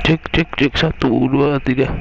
cek 1 2 3. Cek 1 2 3.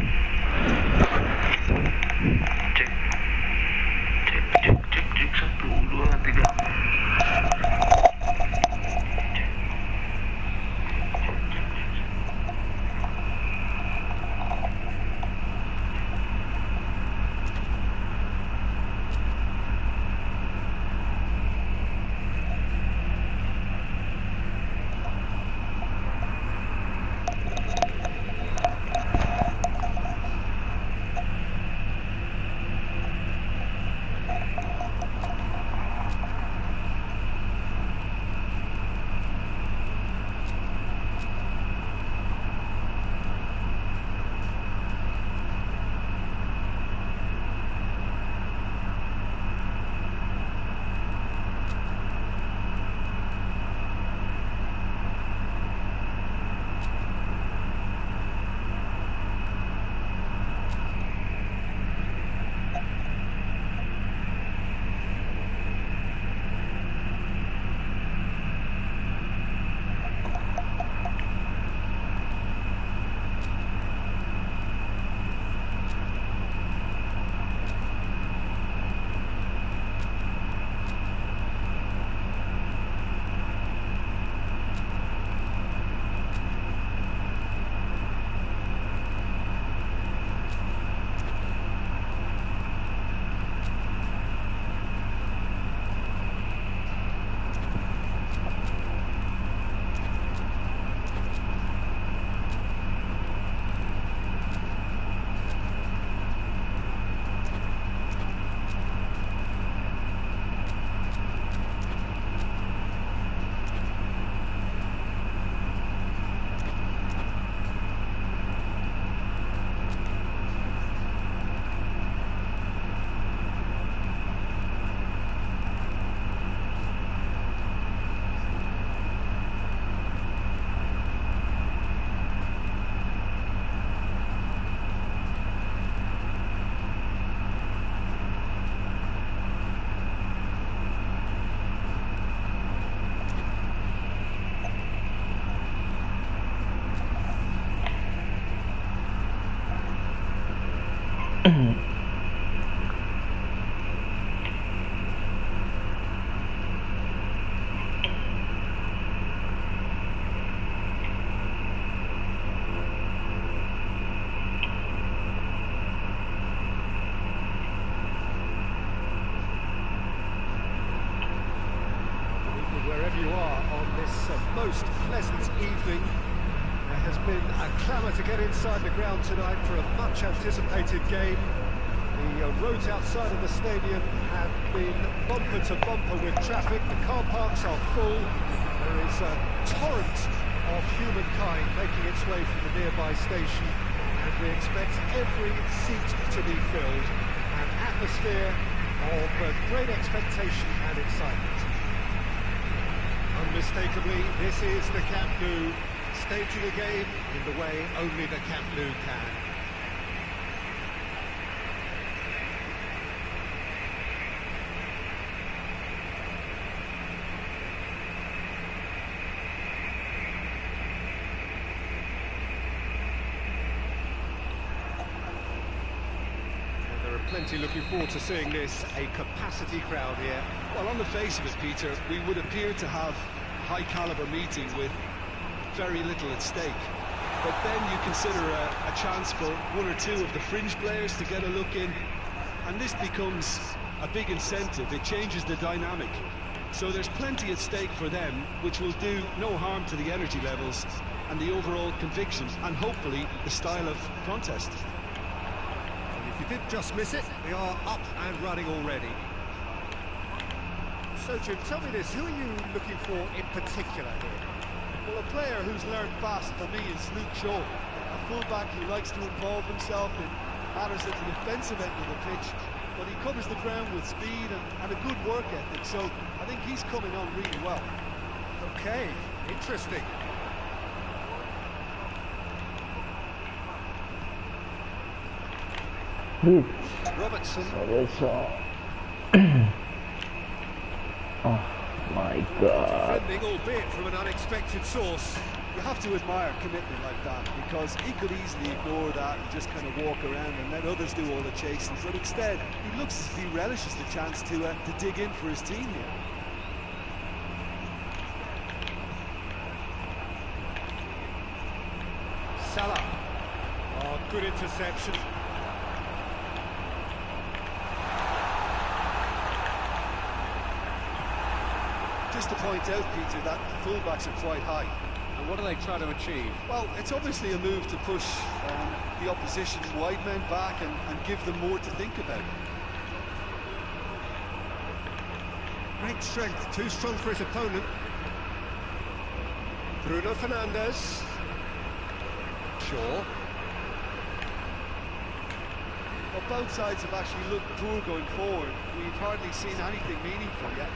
You are on this most pleasant evening. There has been a clamour to get inside the ground tonight for a much anticipated game. The roads outside of the stadium have been bumper to bumper with traffic. The car parks are full. There is a torrent of humankind making its way from the nearby station, and we expect every seat to be filled. An atmosphere of great expectation and excitement. Unmistakably, this is the Camp Nou, staging a game in the way only the Camp Nou can. Plenty looking forward to seeing this, a capacity crowd here. Well, on the face of it, Peter, we would appear to have a high-caliber meeting with very little at stake. But then you consider a chance for one or two of the fringe players to get a look in, and this becomes a big incentive. It changes the dynamic. So there's plenty at stake for them, which will do no harm to the energy levels and the overall conviction, and hopefully the style of contest. If you did just miss it, we are up and running already. So, Jim, tell me this, who are you looking for in particular here? Well, a player who's learned fast for me is Luke Shaw, a fullback who likes to involve himself in matters at the defensive end of the pitch, but he covers the ground with speed and a good work ethic, so I think he's coming on really well. Okay, interesting. Robertson. Oh my God. Defending, albeit from an unexpected source. You have to admire commitment like that, because he could easily ignore that and just kind of walk around and let others do all the chasing. But instead, he looks as if he relishes the chance to dig in for his team here. Salah. Oh, good interception. Just to point out, Peter, that the fullbacks are quite high. And what do they try to achieve? Well, it's obviously a move to push the opposition's wide men back and give them more to think about. Great strength, too strong for his opponent. Bruno Fernandes. Shaw. Well, both sides have actually looked poor going forward. We've hardly seen anything meaningful yet.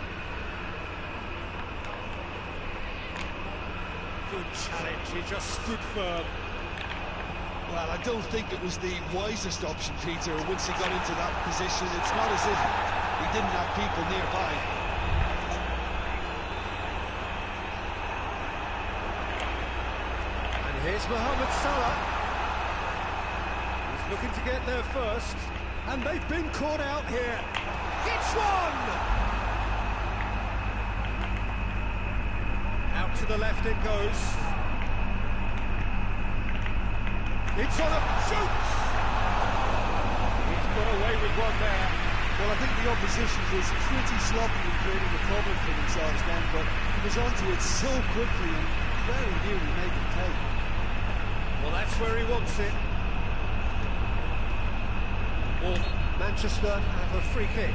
Good challenge, he just stood firm. Well, I don't think it was the wisest option, Peter, once he got into that position. It's not as if he didn't have people nearby. And here's Mohamed Salah. He's looking to get there first. And they've been caught out here. It's one! Out to the left it goes. It's on a shoot! He's got away with one there. Well, I think the opposition was pretty sloppy in creating a problem for themselves then, but he was onto it so quickly and very nearly made them pay. Well, that's where he wants it. Well, Manchester have a free kick.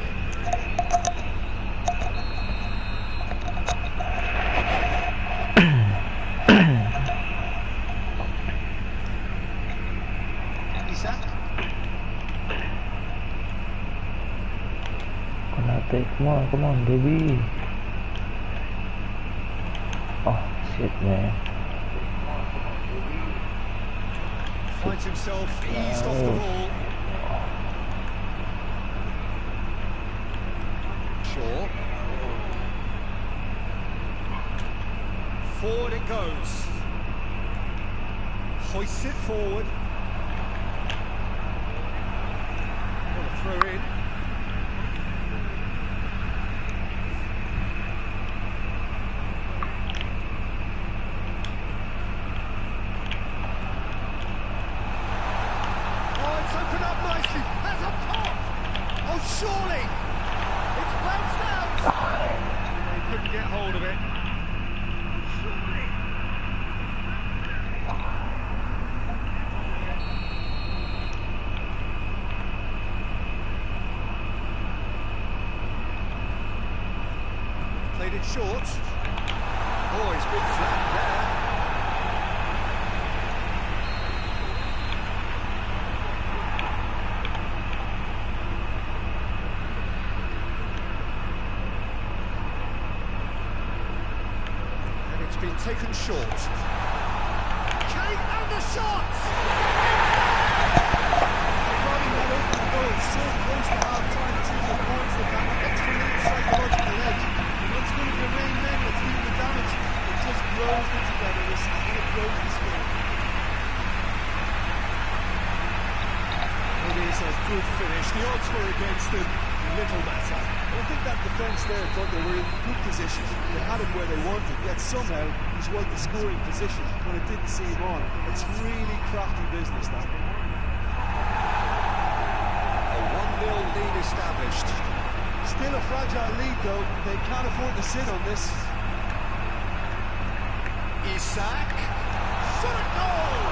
Come on, baby. Oh, shit, man. Finds himself eased off the ball. Shaw. Forward it goes. Hoists it forward. What a throw in. Surely! It's bounced out! He couldn't get hold of it. Played it short. Oh, he's been flat there. Been taken short. Kane and the shot! Running that open goal so close to half-time, the team avoids the gap, extra little psychological edge. And what's going to be a rain men that's doing the damage? It just grows the togetherness and it grows the spirit. It is a good finish. The odds were against him. Little matter. I think that defence there thought they were in good position. They had him where they wanted, yet somehow he's won the scoring position when it didn't seem on. It's really crafty business, that. A 1-0 lead established. Still a fragile lead, though. They can't afford to sit on this. Isak. Shot goal!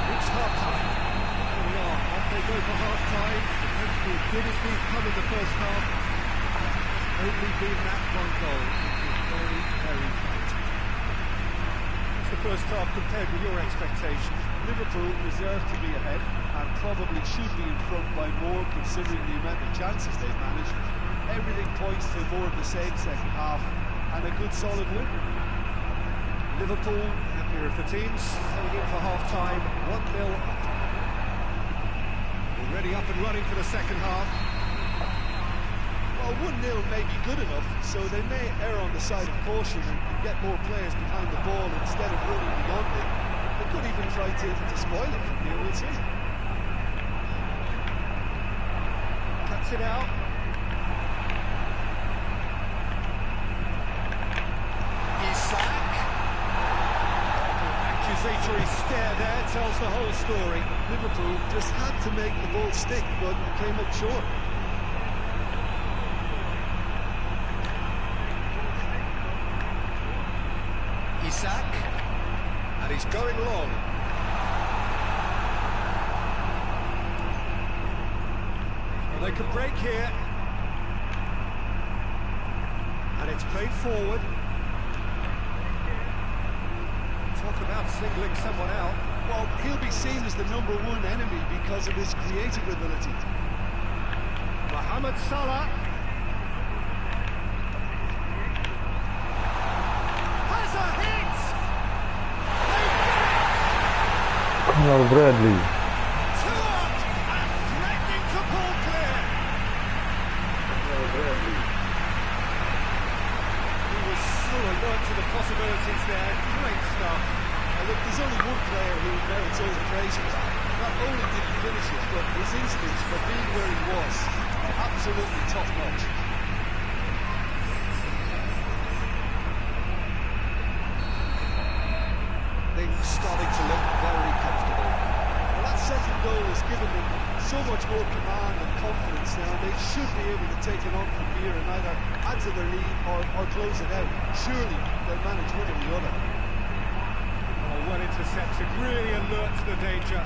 It's half-time. Here we are. Off they go for half-time. Hopefully as good as we've come in the first half. Only been that one goal. It was very, very tight. What's the first half compared with your expectations? Liverpool deserve to be ahead and probably should be in front by more considering the amount of chances they've managed. Everything points to more of the same second half and a good solid win. Liverpool, happier of the teams, heading in for half-time, 1-0 up. Already up and running for the second half. Well, 1-0 may be good enough, so they may err on the side of caution and get more players behind the ball instead of running beyond it. They could even try to spoil it from here, we'll see. Cuts it out. Isak. Accusatory stare there tells the whole story. Liverpool just had to make the ball stick, but came up short. Isak. And he's going long. Well, they can break here. And it's played forward. Talk about singling someone out. Well, he'll be seen as the #1 enemy because of his creative ability. Mohamed Salah. Has a hit! Conor Bradley. Two up and threatening to pull clear. He was so alert to the possibilities there. Great stuff. And look, there's only one player who merits all the praise for that. Not only did he finish it, but his instincts for being where he was are absolutely top-notch. Things starting to look very comfortable. Well, that second goal has given them so much more command and confidence now. They should be able to take it on from here and either add to their lead or close it out. Surely they'll manage one or the other. Oh, well intercepted, really alert to the danger.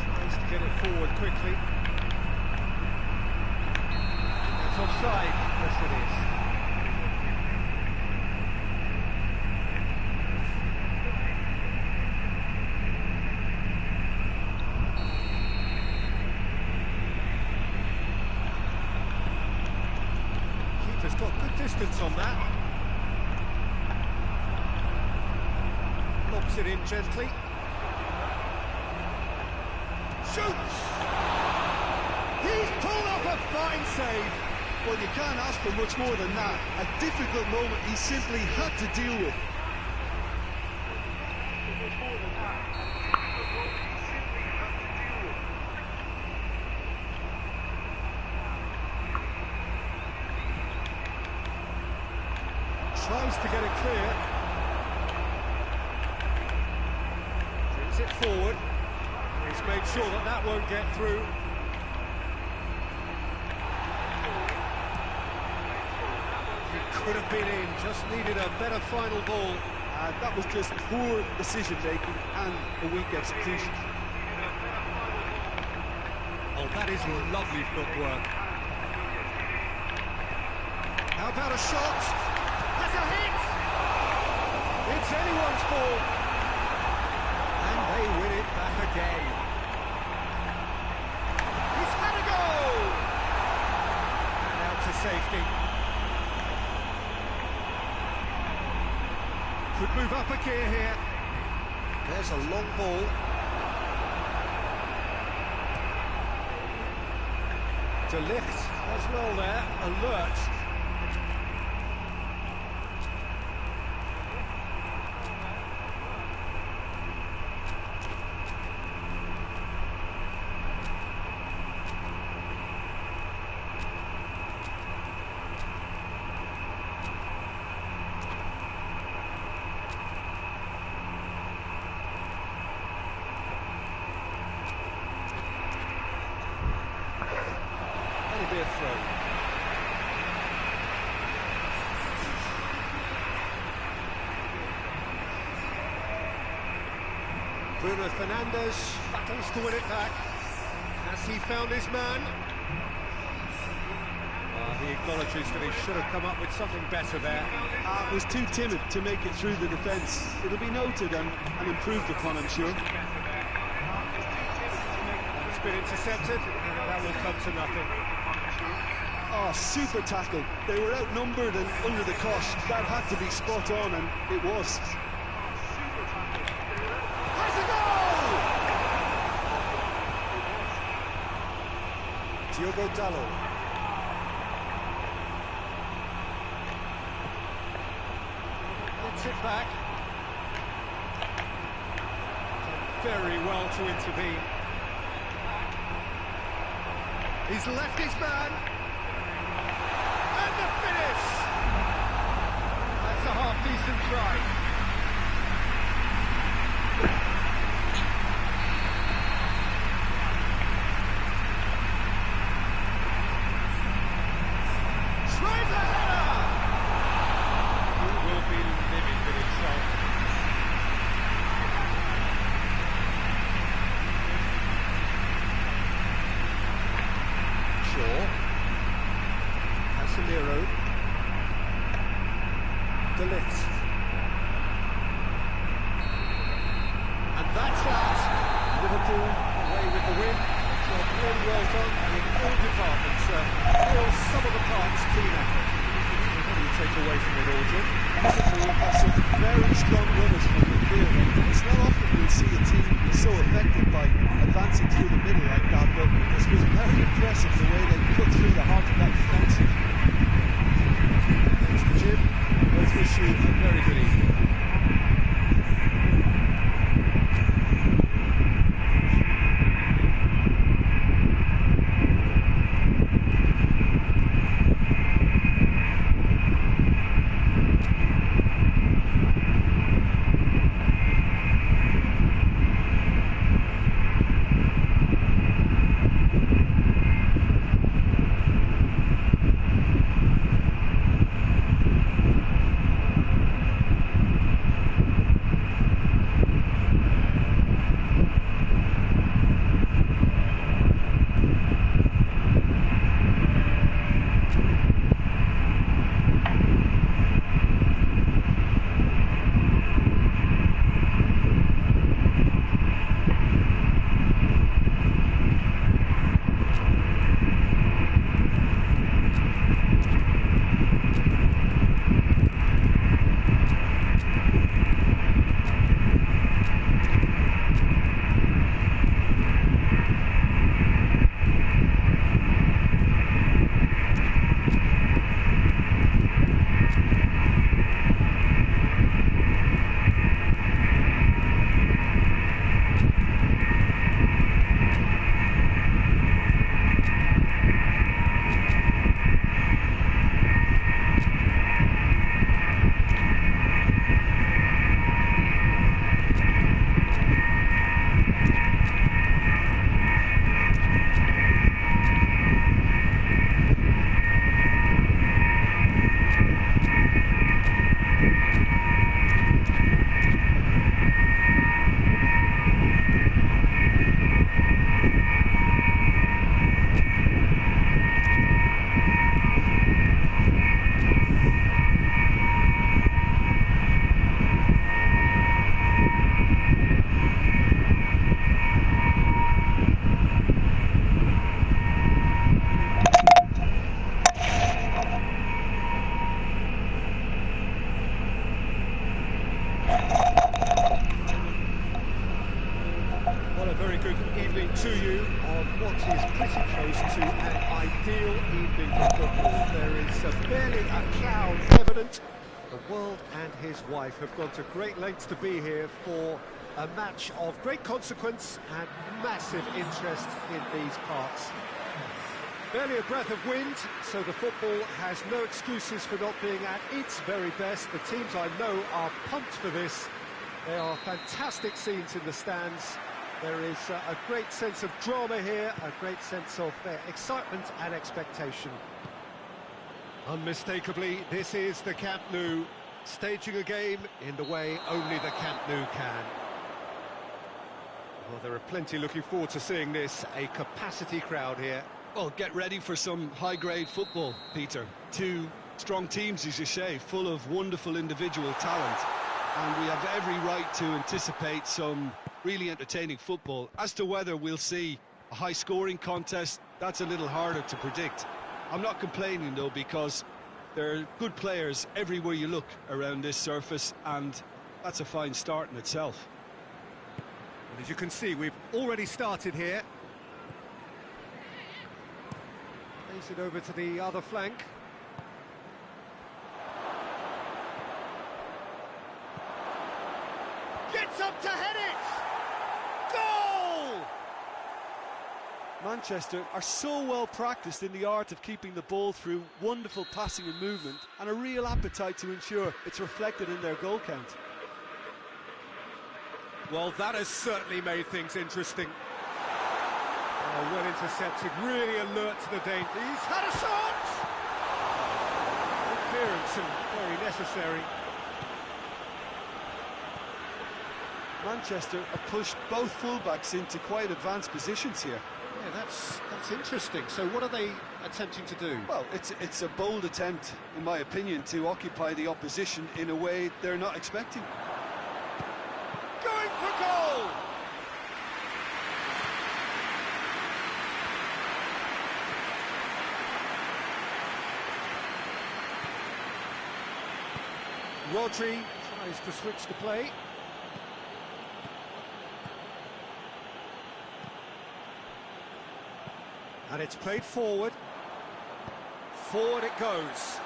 Tries to get it forward quickly. It's offside. Yes, it is. Keeper's got good distance on that. Lobs it in gently. Shoots! He's pulled off a fine save. Well, you can't ask for much more than that. A difficult moment he simply had to deal with. Tries to get it clear. Brings it forward. He's made sure that that won't get through. It could have been in, just needed a better final ball. That was just poor decision-making and a weak execution. Oh, that is lovely footwork. How about a shot? Has a hit! It's anyone's ball. And they win it back again. He's had a go! And out to safety. Could move up a gear here. There's a long ball. De Ligt as well there, alert. Be a throw. Bruno Fernandes battles to win it back. Has he found his man? He acknowledges that he should have come up with something better there. Was too timid to make it through the defence. It'll be noted and improved upon, I'm sure. It's been intercepted, and that will come to nothing. Oh, super tackle. They were outnumbered and under the cosh. That had to be spot on, and it was. Has a goal! Diogo Dallo. Gets it back. Done very well to intervene. He's left his man. And the finish! That's a half-decent try. And that's that. Liverpool away with the win. Job really well done in all departments. Real sum of the parts team effort. What do you take away from it all, Jim? Liverpool have some very strong runners from midfield. It's not often we'll see a team so effective by advancing through the middle like that, but this was very impressive the way they cut through the heart of that defence. Thanks to Jim. Let's wish you a very good evening. To you on what is pretty close to an ideal evening for football. There is barely a cloud evident. The world and his wife have gone to great lengths to be here for a match of great consequence and massive interest in these parts. Barely a breath of wind, so the football has no excuses for not being at its very best. The teams I know are pumped for this. There are fantastic scenes in the stands. There is a great sense of drama here, a great sense of excitement and expectation. Unmistakably, this is the Camp Nou, staging a game in the way only the Camp Nou can. Well, there are plenty looking forward to seeing this, a capacity crowd here. Well, get ready for some high-grade football, Peter. Two strong teams, as you say, full of wonderful individual talent. And we have every right to anticipate some really entertaining football. As to whether we'll see a high-scoring contest, that's a little harder to predict. I'm not complaining, though, because there are good players everywhere you look around this surface, and that's a fine start in itself. And as you can see, we've already started here. Plays it over to the other flank. Gets up to head it! Goal! Manchester are so well practiced in the art of keeping the ball through wonderful passing and movement, and a real appetite to ensure it's reflected in their goal count. Well, that has certainly made things interesting. Oh, well intercepted, really alert to the danger. He's had a shot! Good clearance and very necessary. Manchester have pushed both fullbacks into quite advanced positions here. Yeah, that's interesting. So what are they attempting to do? Well, it's a bold attempt, in my opinion, to occupy the opposition in a way they're not expecting. Going for goal! Rodri tries to switch the play. And it's played forward. Forward it goes.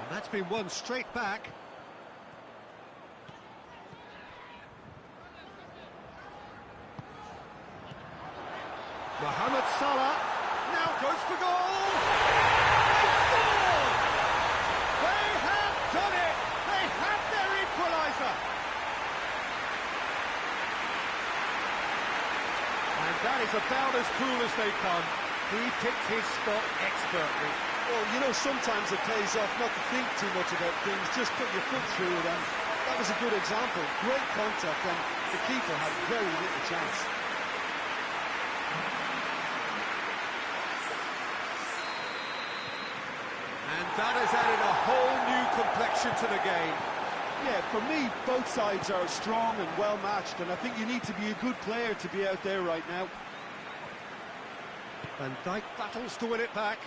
And that's been won straight back. Mohamed Salah now goes for goal. They scored! They have done it! They have their equaliser! And that is about as cool as they come. He picked his spot expertly. Well, you know, sometimes it pays off not to think too much about things, just put your foot through it, and that was a good example. Great contact, and the keeper had very little chance. And that has added a whole new complexion to the game. Yeah, for me, both sides are strong and well-matched, and I think you need to be a good player to be out there right now. Van Dijk battles to win it back.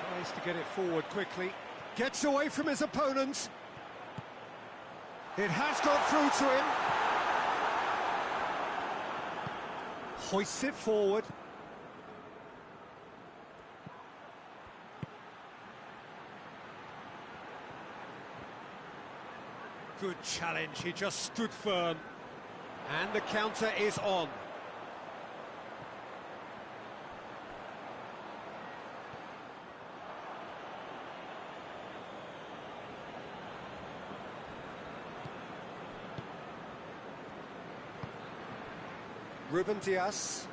Tries to get it forward quickly. Gets away from his opponents. It has got through to him. Hoists it forward. Good challenge, he just stood firm. And the counter is on. Ruben Dias.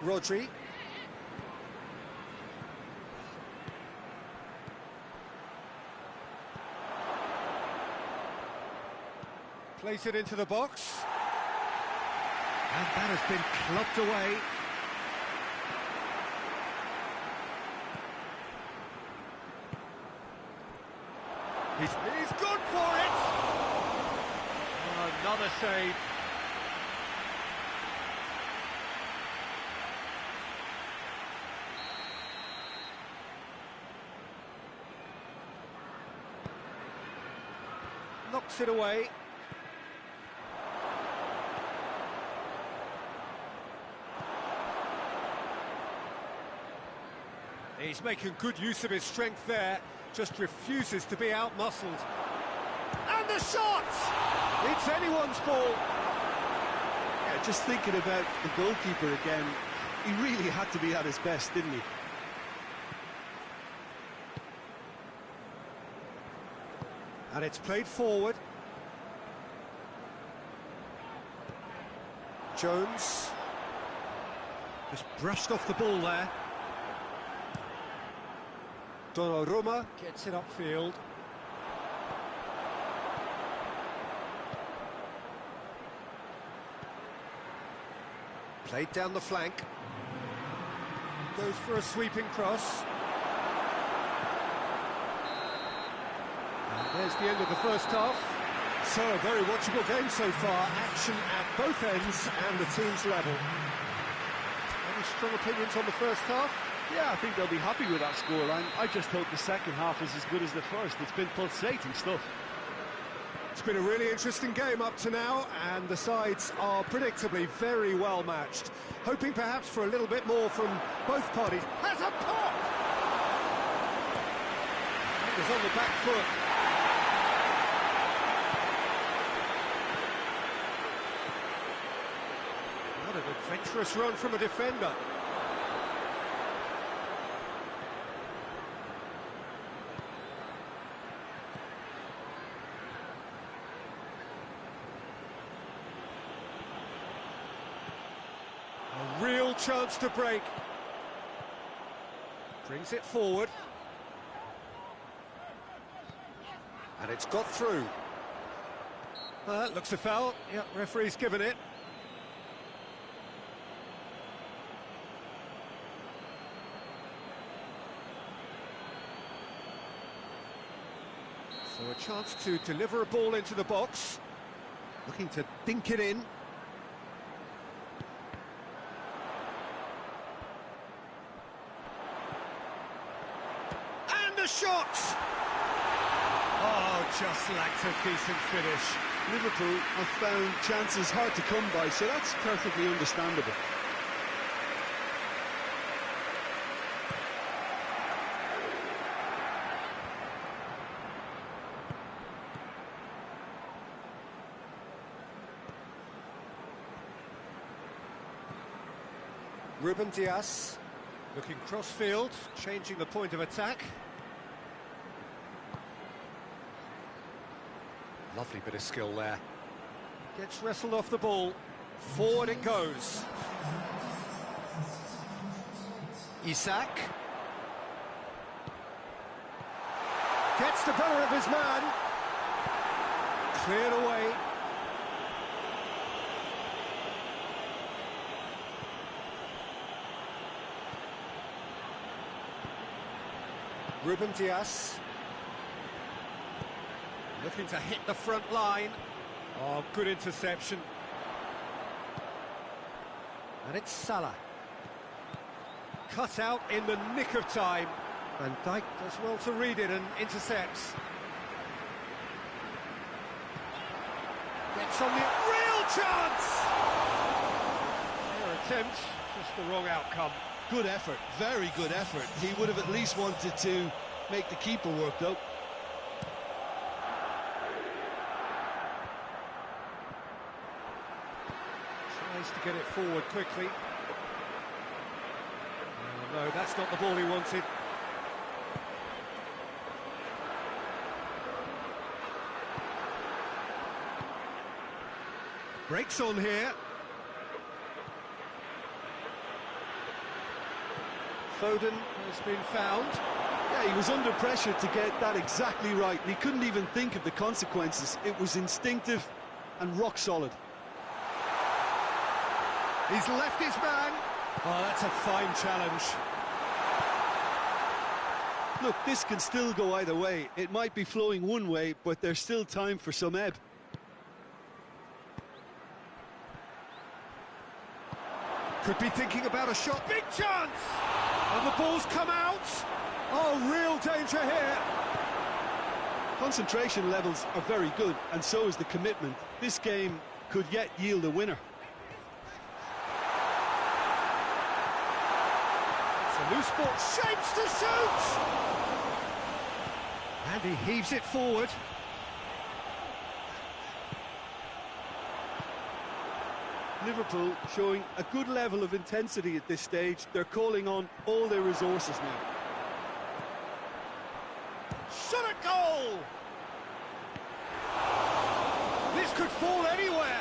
Rodri. Plays it into the box. And that has been clubbed away. He's good for it! Oh, another save. Knocks it away. He's making good use of his strength there, just refuses to be out-muscled. And the shot! It's anyone's ball. Yeah, just thinking about the goalkeeper again, he really had to be at his best, didn't he? And it's played forward. Jones just brushed off the ball there. Donnarumma gets it upfield. Played down the flank. Goes for a sweeping cross. And there's the end of the first half. So a very watchable game so far. Action at both ends and the team's level. Any strong opinions on the first half? Yeah, I think they'll be happy with that scoreline. I just hope the second half is as good as the first. It's been pulsating stuff. It's been a really interesting game up to now, and the sides are predictably very well matched. Hoping perhaps for a little bit more from both parties. Has a pop! He's on the back foot. What an adventurous run from a defender. A real chance to break. Brings it forward. And it's got through. Looks a foul. Yep, referee's given it. So a chance to deliver a ball into the box. Looking to dink it in. And a shot! Oh, just lacked a decent finish. Liverpool have found chances hard to come by, so that's perfectly understandable. Ruben Dias looking cross-field, changing the point of attack. Lovely bit of skill there. Gets wrestled off the ball. Forward it goes. Isak. Gets the better of his man. Cleared away. Ruben Dias. Looking to hit the front line. Oh, good interception. And it's Salah. Cut out in the nick of time. Van Dijk does well to read it and intercepts. Gets on the real chance! Fair attempt, just the wrong outcome. Good effort, very good effort. He would have at least wanted to make the keeper work, though. Tries to get it forward quickly. Oh, no, that's not the ball he wanted. Breaks on here. Foden has been found. Yeah, he was under pressure to get that exactly right, and he couldn't even think of the consequences. It was instinctive and rock solid. He's left his man. Oh, that's a fine challenge. Look, this can still go either way. It might be flowing one way, but there's still time for some ebb. Could be thinking about a shot. Big chance! And the ball's come out. Oh, real danger here. Concentration levels are very good, and so is the commitment. This game could yet yield a winner. It's a loose ball. Shapes to shoot! And he heaves it forward. Liverpool showing a good level of intensity at this stage. They're calling on all their resources now. Shot at goal! This could fall anywhere.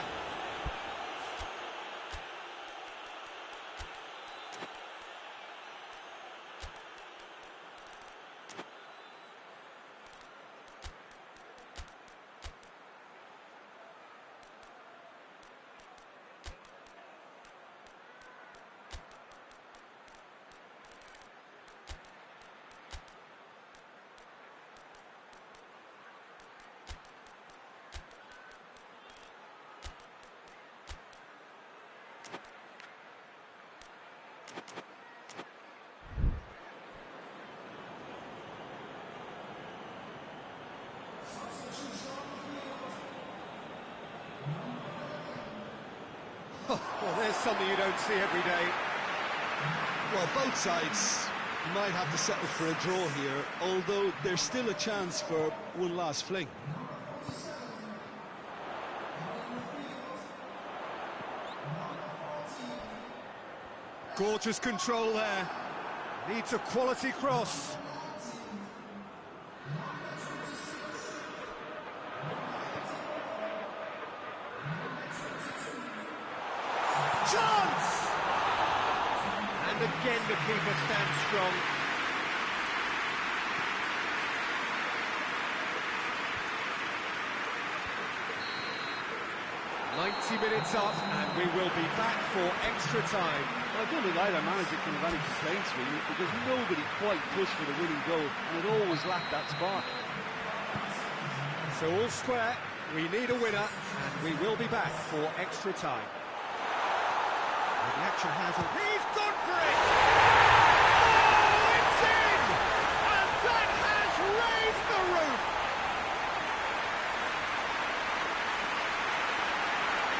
Well, there's something you don't see every day. Well, both sides might have to settle for a draw here, although there's still a chance for one last fling. Gorgeous control there. Needs a quality cross. Chance! And again the keeper stands strong. "90 minutes up, and we will be back for extra time." Well, I don't think either manager can have any complaints really, because nobody quite pushed for the winning goal, and it always lacked that spark. So all square, we need a winner, and we will be back for extra time. And the action has a... He's gone for it! Oh, it's in! And that has raised the roof!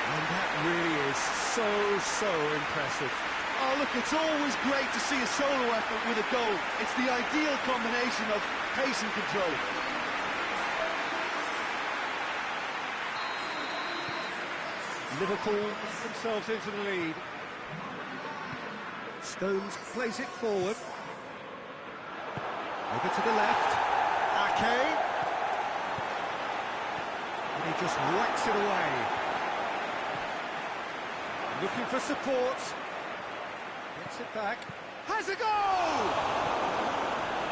And that really is so impressive. Oh, look, it's always great to see a solo effort with a goal. It's the ideal combination of pace and control. Liverpool get themselves into the lead. Stones plays it forward. Over to the left. Ake. And he just whacks it away. Looking for support. Gets it back. Has a goal!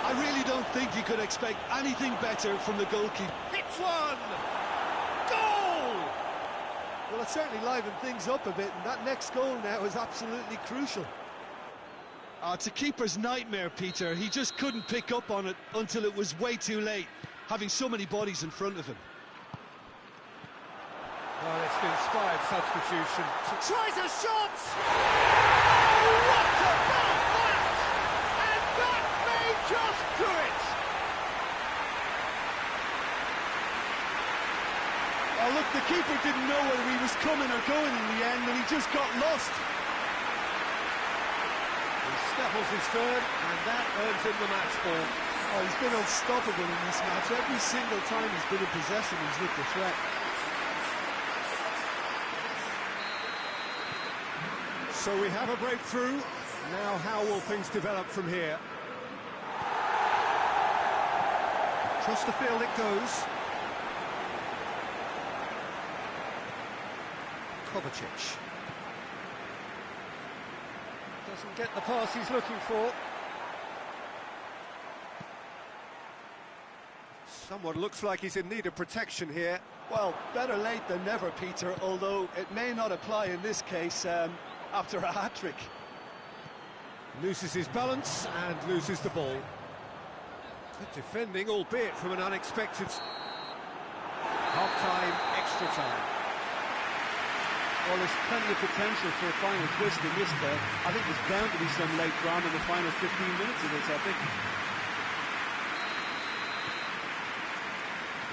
I really don't think you could expect anything better from the goalkeeper. Hits one! Goal! Well, it certainly livened things up a bit, and that next goal now is absolutely crucial. It's a keeper's nightmare, Peter. He just couldn't pick up on it until it was way too late, having so many bodies in front of him. Well, it's an inspired substitution. Tries a shot! Oh, what about that? And that may just do it! Oh, look, the keeper didn't know whether he was coming or going in the end, and he just got lost. He snaffles his third, and that earns him the match ball. Oh, he's been unstoppable in this match. Every single time he's been in possession, he's looked a threat. So we have a breakthrough. Now how will things develop from here? Across the field it goes. Kovacic. Doesn't get the pass he's looking for. Someone looks like he's in need of protection here. Well, better late than never, Peter, although it may not apply in this case after a hat-trick. Loses his balance and loses the ball. Good defending, albeit from an unexpected... Half-time, extra time. Well, there's plenty of potential for a final twist in this there. I think there's bound to be some late drama in the final 15 minutes of this, I think.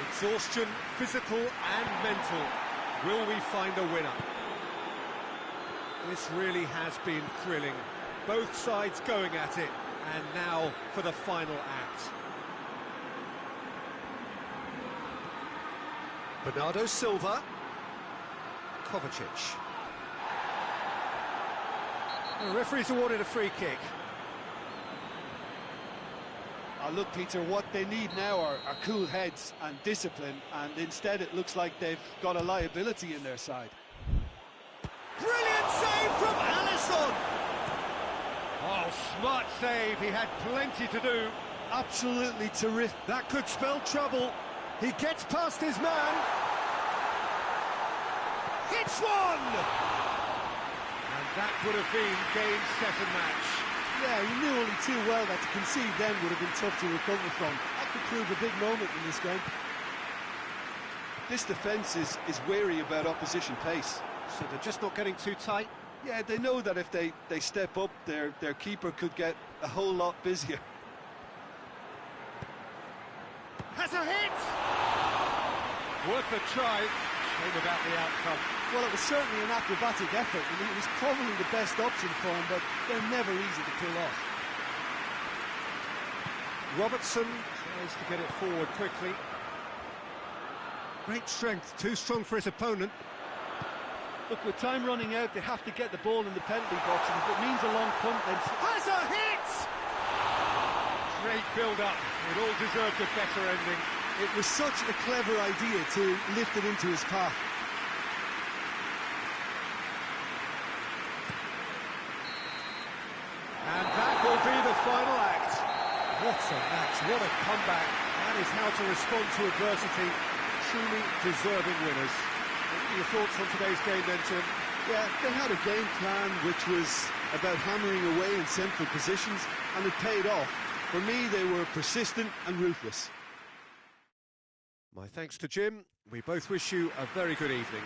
Exhaustion, physical and mental. Will we find a winner? This really has been thrilling. Both sides going at it, and now for the final act. Bernardo Silva. Kovacic. The referee's awarded a free kick. Look, Peter, what they need now are cool heads and discipline, and instead it looks like they've got a liability in their side. Brilliant save from Alisson! Oh, smart save, he had plenty to do. Absolutely terrific. That could spell trouble. He gets past his man. Hits one! And that would have been game, set and match. Yeah, he knew only too well that to concede then would have been tough to recover from. That could prove a big moment in this game. This defence is wary about opposition pace. So they're just not getting too tight? Yeah, they know that if they step up, their keeper could get a whole lot busier. Has a hit! Worth a try. came about the outcome? Well, it was certainly an acrobatic effort, and it was probably the best option for him, but they're never easy to pull off. Robertson tries to get it forward quickly. Great strength, too strong for his opponent. Look, with time running out, they have to get the ball in the penalty box, and if it means a long punt, then... Has a hit! Great build-up. It all deserved a better ending. It was such a clever idea to lift it into his path. And that will be the final act. What a match, what a comeback. That is how to respond to adversity. Truly deserving winners. What are your thoughts on today's game then, Jim? Yeah, they had a game plan which was about hammering away in central positions, and it paid off. For me, they were persistent and ruthless. My thanks to Jim. We both wish you a very good evening.